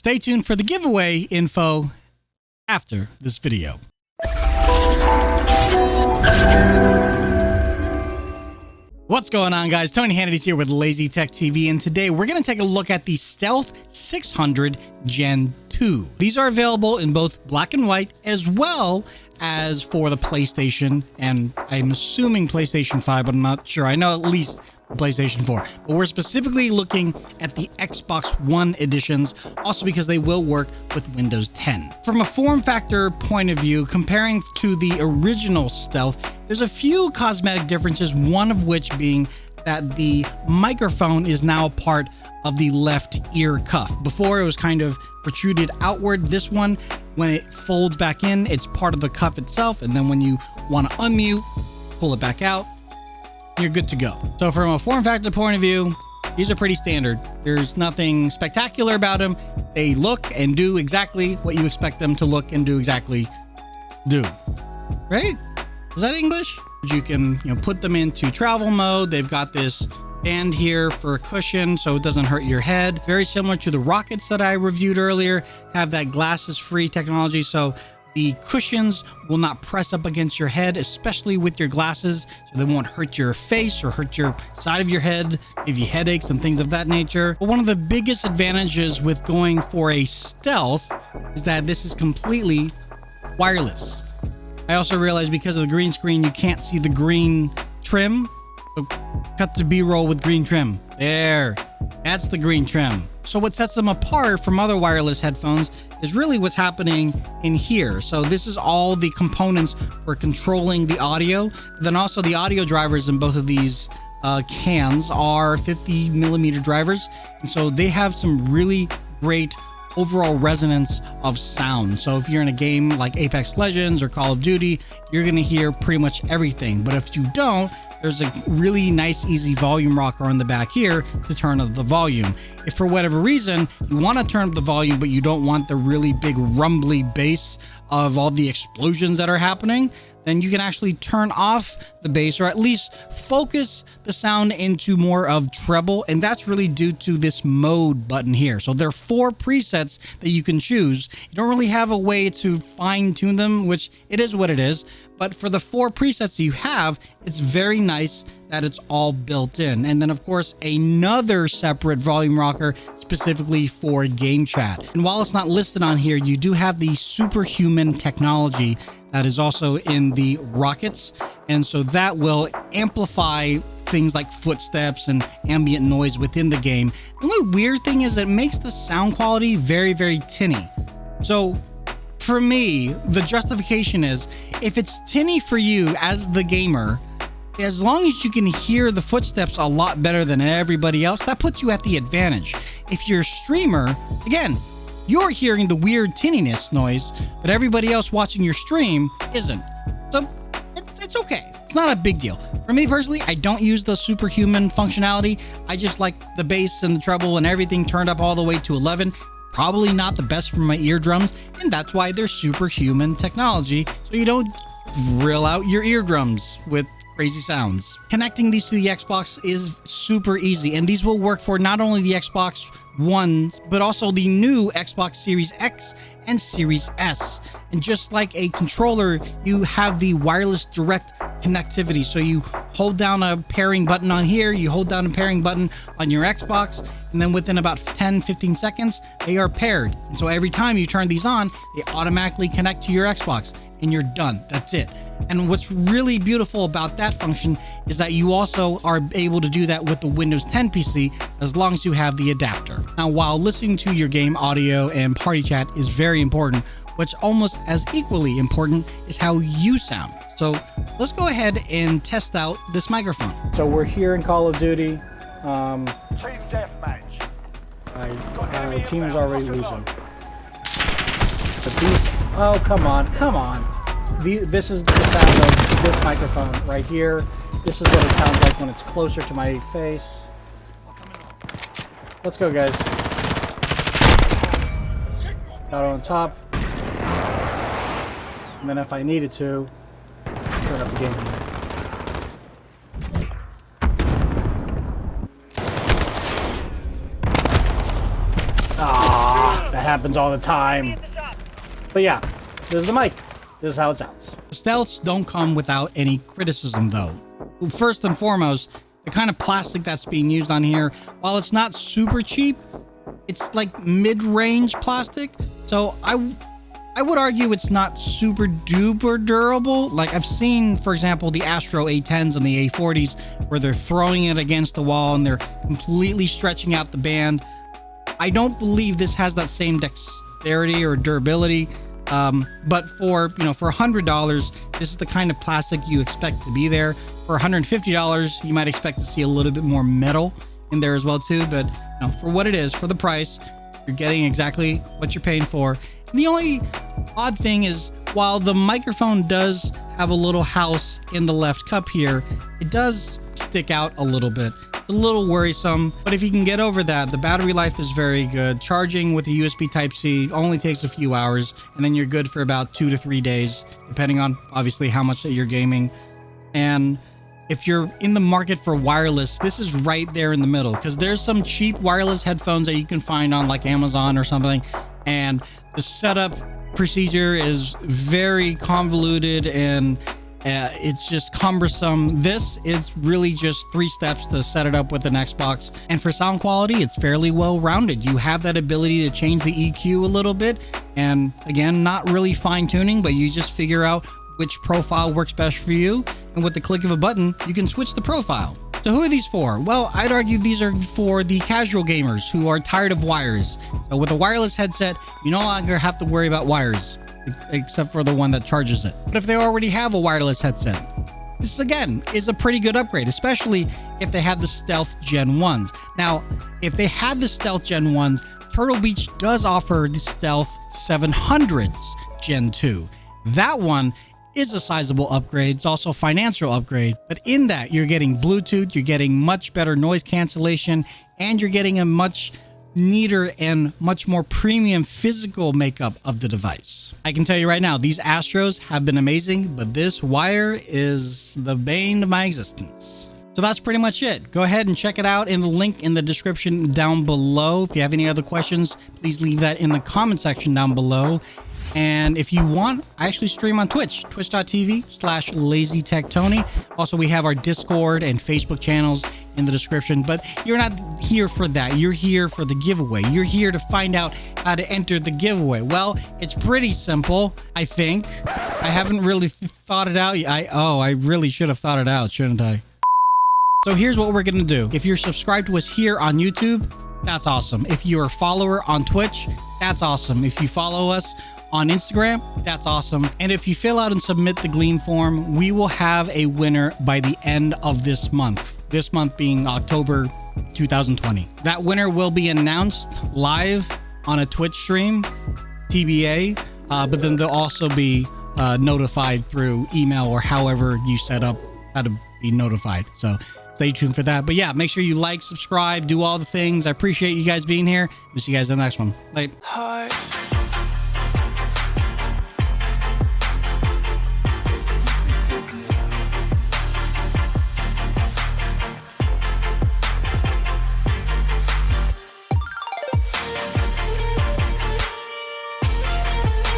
Stay tuned for the giveaway info after this video. What's going on, guys? Tony Hannity's here with Lazy Tech TV, and today we're going to take a look at the Stealth 600 Gen 2. These are available in both black and white, as well as for the PlayStation, and I'm assuming PlayStation 5, but I'm not sure. I know at least PlayStation 4, but we're specifically looking at the Xbox One editions, also because they will work with Windows 10. From a form factor point of view, comparing to the original Stealth, there's a few cosmetic differences, one of which being that the microphone is now part of the left ear cuff. Before, it was kind of protruded outward. This one, when it folds back in, it's part of the cuff itself, and then when you want to unmute, pull it back out, you're good to go. So from a form factor point of view, these are pretty standard. There's nothing spectacular about them. They look and do exactly what you expect them to look and do exactly do. Right? Is that English? You can, put them into travel mode. They've got this band here for a cushion so it doesn't hurt your head. Very similar to the Rockets that I reviewed earlier. Have that glasses-free technology, so the cushions will not press up against your head, especially with your glasses, so they won't hurt your face or hurt your side of your head, give you headaches and things of that nature. But one of the biggest advantages with going for a Stealth is that this is completely wireless. I also realized because of the green screen, you can't see the green trim. So cut to B-roll with green trim. There, that's the green trim. So what sets them apart from other wireless headphones is really what's happening in here. So this is all the components for controlling the audio. Then also the audio drivers in both of these cans are 50 millimeter drivers. And so they have some really great overall resonance of sound. So if you're in a game like Apex Legends or Call of Duty, you're going to hear pretty much everything. But if you don't, there's a really nice, easy volume rocker on the back here to turn up the volume. If for whatever reason you want to turn up the volume, but you don't want the really big rumbly bass of all the explosions that are happening, then you can actually turn off the bass, or at least focus the sound into more of treble. And that's really due to this mode button here. So there are 4 presets that you can choose. You don't really have a way to fine tune them, which it is what it is. But for the 4 presets you have, it's very nice that it's all built in. And then of course, another separate volume rocker specifically for game chat. And while it's not listed on here, you do have the Superhuman Technology that is also in the Rockets. And so that will amplify things like footsteps and ambient noise within the game. The only weird thing is it makes the sound quality very, very tinny. So for me, the justification is if it's tinny for you as the gamer, as long as you can hear the footsteps a lot better than everybody else, that puts you at the advantage. If you're a streamer, again, you're hearing the weird tinniness noise, but everybody else watching your stream isn't. So it's okay. It's not a big deal. For me personally, I don't use the Superhuman functionality. I just like the bass and the treble and everything turned up all the way to 11. Probably not the best for my eardrums, and that's why they're Superhuman Technology, so you don't drill out your eardrums with crazy sounds. Connecting these to the Xbox is super easy, and these will work for not only the Xbox One, but also the new Xbox Series X and Series S. And just like a controller, you have the wireless direct connectivity. So you hold down a pairing button on here, you hold down a pairing button on your Xbox, and then within about 10-15 seconds, they are paired. And so every time you turn these on, they automatically connect to your Xbox, and you're done. That's it. And what's really beautiful about that function is that you also are able to do that with the Windows 10 PC as long as you have the adapter. Now, while listening to your game audio and party chat is very important, what's almost as equally important is how you sound. So let's go ahead and test out this microphone. So we're here in Call of Duty. Team deathmatch. My team is already losing. But these, oh, come on. This is the sound of this microphone right here. This is what it sounds like when it's closer to my face. Let's go, guys. Got on top. And then if I needed to, turn up the game. That happens all the time. But yeah, this is the mic. This is how it sounds. Stealths don't come without any criticism though. First and foremost, the kind of plastic that's being used on here, while it's not super cheap, it's like mid-range plastic. So I would argue it's not super duper durable. Like I've seen, for example, the Astro A10s and the A40s where they're throwing it against the wall and they're completely stretching out the band. I don't believe this has that same dexterity or durability. But for $100, this is the kind of plastic you expect to be there. For $150, you might expect to see a little bit more metal in there as well too. But for what it is, for the price, you're getting exactly what you're paying for. And the only odd thing is, while the microphone does have a little house in the left cup here, it does stick out a little bit. A little worrisome, but if you can get over that, the battery life is very good. Charging with a USB Type-C only takes a few hours, and then you're good for about 2 to 3 days, depending on obviously how much that you're gaming. And if you're in the market for wireless, this is right there in the middle, because there's some cheap wireless headphones that you can find on like Amazon or something, and the setup procedure is very convoluted and it's just cumbersome. This is really just 3 steps to set it up with an Xbox. And for sound quality, it's fairly well rounded. You have that ability to change the EQ a little bit. And again, not really fine tuning, but you just figure out which profile works best for you. And with the click of a button, you can switch the profile. So who are these for? Well, I'd argue these are for the casual gamers who are tired of wires. So with a wireless headset, you no longer have to worry about wires, except for the one that charges it. But if they already have a wireless headset, this again is a pretty good upgrade, especially if they had the Stealth Gen 1s. Now, if they had the Stealth Gen 1s, Turtle Beach does offer the Stealth 700s Gen 2. That one is a sizable upgrade. It's also a financial upgrade, but in that you're getting Bluetooth, you're getting much better noise cancellation, and you're getting a much neater and much more premium physical makeup of the device. I can tell you right now, these Astros have been amazing, but this wire is the bane of my existence. So that's pretty much it. Go ahead and check it out in the link in the description down below. If you have any other questions, please leave that in the comment section down below. And if you want, I actually stream on Twitch, twitch.tv/LazyTechTony. Also, we have our Discord and Facebook channels in the description, but you're not here for that. You're here for the giveaway. You're here to find out how to enter the giveaway. Well, it's pretty simple, I think. I haven't really thought it out. I really should have thought it out, shouldn't I? So here's what we're going to do. If you're subscribed to us here on YouTube, that's awesome. If you're a follower on Twitch, that's awesome. If you follow us on Instagram, that's awesome. And if you fill out and submit the Gleam form, we will have a winner by the end of this month. This month being October 2020. That winner will be announced live on a Twitch stream, TBA, but then they'll also be notified through email or however you set up how to be notified. So stay tuned for that. But yeah, make sure you like, subscribe, do all the things. I appreciate you guys being here. We'll see you guys in the next one. Bye.